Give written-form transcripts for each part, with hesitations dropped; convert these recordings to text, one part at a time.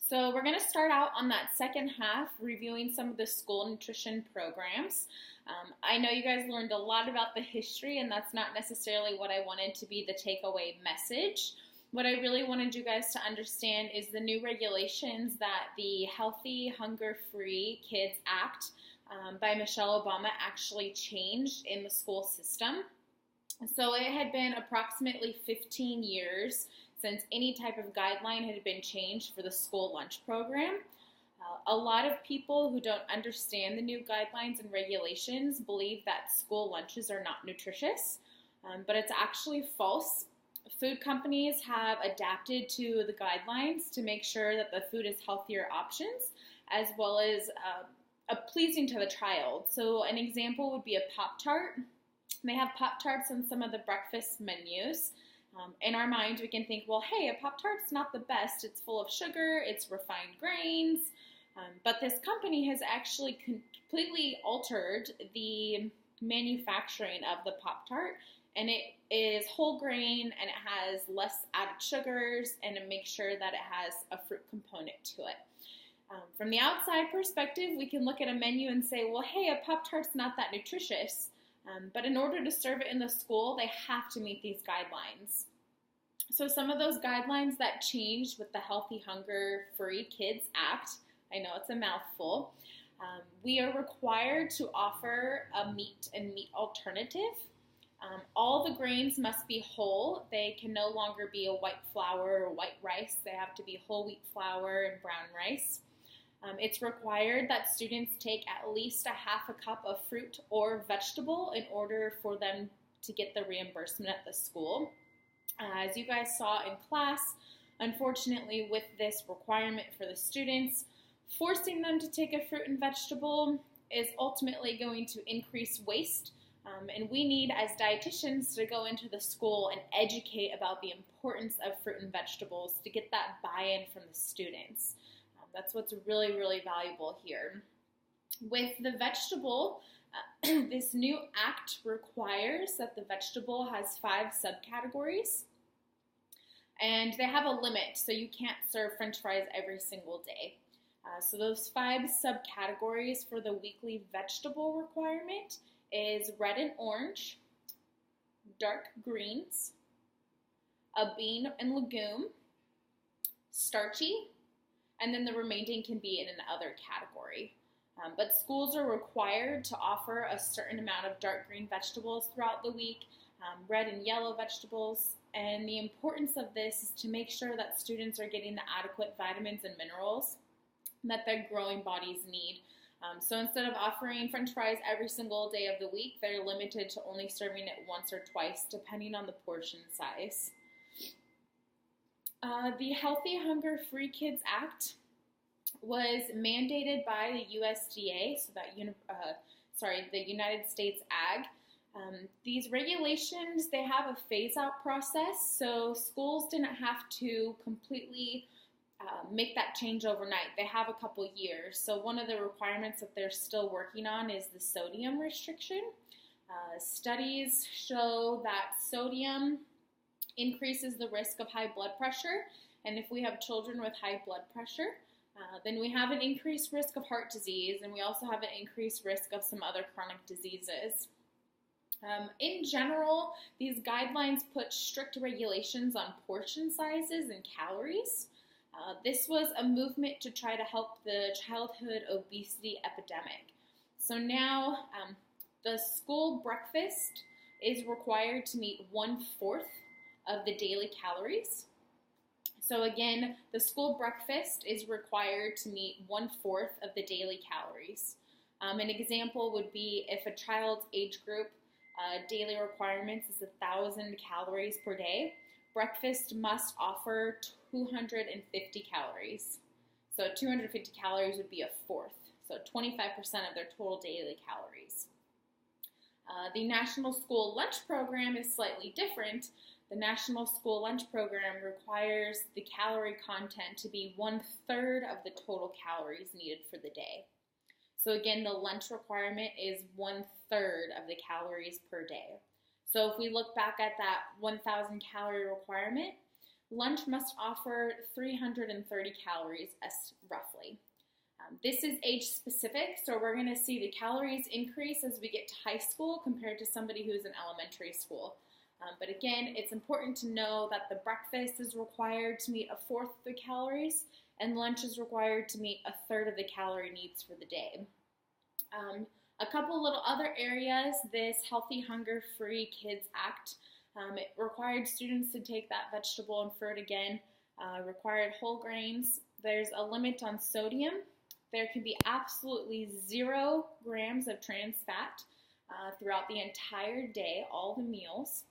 So we're going to start out on that second half reviewing some of the school nutrition programs. I know you guys learned a lot about the history, and that's not necessarily what I wanted to be the takeaway message. What I really wanted you guys to understand is the new regulations that the Healthy, Hunger-Free Kids Act by Michelle Obama actually changed in the school system. So it had been approximately 15 years since any type of guideline had been changed for the school lunch program. A lot of people who don't understand the new guidelines and regulations believe that school lunches are not nutritious, but it's actually false. Food companies have adapted to the guidelines to make sure that the food is healthier options as well as pleasing to the child. So an example would be a Pop-Tart. They have Pop-Tarts on some of the breakfast menus. In our mind, we can think, well, hey, a Pop-Tart's not the best. It's full of sugar, it's refined grains. But this company has actually completely altered the manufacturing of the Pop-Tart, and it is whole grain, and it has less added sugars, and it makes sure that it has a fruit component to it. From the outside perspective, we can look at a menu and say, well, hey, a Pop-Tart's not that nutritious. But in order to serve it in the school, they have to meet these guidelines. So some of those guidelines that changed with the Healthy Hunger-Free Kids Act, I know it's a mouthful, we are required to offer a meat and meat alternative. All the grains must be whole. They can no longer be a white flour or white rice. They have to be whole wheat flour and brown rice. It's required that students take at least a half a cup of fruit or vegetable in order for them to get the reimbursement at the school. As you guys saw in class, unfortunately with this requirement for the students, forcing them to take a fruit and vegetable is ultimately going to increase waste. And we need, as dietitians, to go into the school and educate about the importance of fruit and vegetables to get that buy-in from the students. That's what's really, really valuable here. With the vegetable, this new act requires that the vegetable has 5 subcategories, and they have a limit, so you can't serve French fries every single day. So those 5 subcategories for the weekly vegetable requirement is red and orange, dark greens, a bean and legume, starchy, and then the remaining can be in another category. But schools are required to offer a certain amount of dark green vegetables throughout the week, red and yellow vegetables, and the importance of this is to make sure that students are getting the adequate vitamins and minerals that their growing bodies need. So instead of offering French fries every single day of the week, they're limited to only serving it once or twice, depending on the portion size. The Healthy Hunger-Free Kids Act was mandated by the USDA, so that the United States Ag. These regulations, they have a phase-out process, so schools didn't have to completely make that change overnight. They have a couple years. So one of the requirements that they're still working on is the sodium restriction. Studies show that sodium increases the risk of high blood pressure, and if we have children with high blood pressure, then we have an increased risk of heart disease, and we also have an increased risk of some other chronic diseases. In general, these guidelines put strict regulations on portion sizes and calories. This was a movement to try to help the childhood obesity epidemic. So now the school breakfast is required to meet 1/4 of the daily calories. So again, the school breakfast is required to meet 1/4 of the daily calories. An example would be if a child's age group daily requirements is 1,000 calories per day, breakfast must offer 250 calories. So 250 calories would be 1/4, so 25% of their total daily calories. The National School Lunch Program is slightly different. The National School Lunch Program requires the calorie content to be 1/3 of the total calories needed for the day. So again, the lunch requirement is 1/3 of the calories per day. So if we look back at that 1,000 calorie requirement, Lunch must offer 330 calories roughly. This is age specific, so we're going to see the calories increase as we get to high school compared to somebody who's in elementary school. But again, it's important to know that the breakfast is required to meet a fourth of the calories, and lunch is required to meet a third of the calorie needs for the day. A couple little other areas, this Healthy Hunger Free Kids Act, it required students to take that vegetable and fruit again, required whole grains. There's a limit on sodium. There can be absolutely 0 grams of trans fat throughout the entire day, all the meals.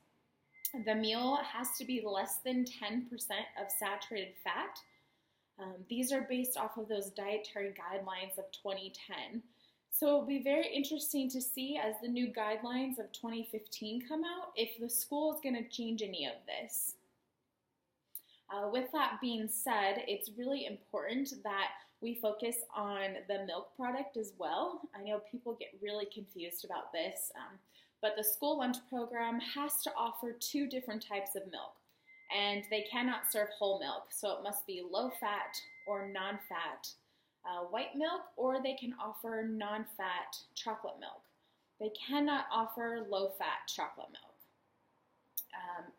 The meal has to be less than 10% of saturated fat. These are based off of those dietary guidelines of 2010. So it'll be very interesting to see as the new guidelines of 2015 come out if the school is going to change any of this. With that being said, it's really important that we focus on the milk product as well. I know people get really confused about this, but the school lunch program has to offer 2 different types of milk, and they cannot serve whole milk, so it must be low fat or non-fat white milk, or they can offer non-fat chocolate milk. They cannot offer low-fat chocolate milk.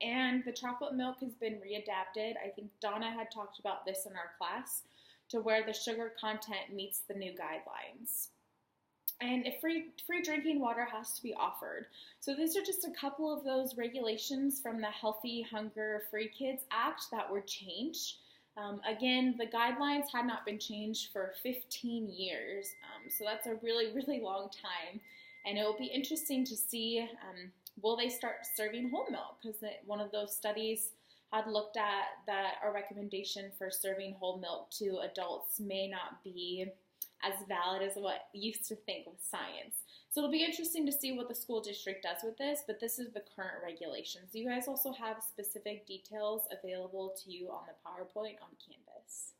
And the chocolate milk has been readapted. I think Donna had talked about this in our class, to where the sugar content meets the new guidelines. And free drinking water has to be offered. So these are just a couple of those regulations from the Healthy Hunger Free Kids Act that were changed. Again, the guidelines had not been changed for 15 years, so that's a really, really long time. And it will be interesting to see, will they start serving whole milk? Because one of those studies had looked at that a recommendation for serving whole milk to adults may not be as valid as what we used to think with science. So it'll be interesting to see what the school district does with this, but this is the current regulations. You guys also have specific details available to you on the PowerPoint on Canvas.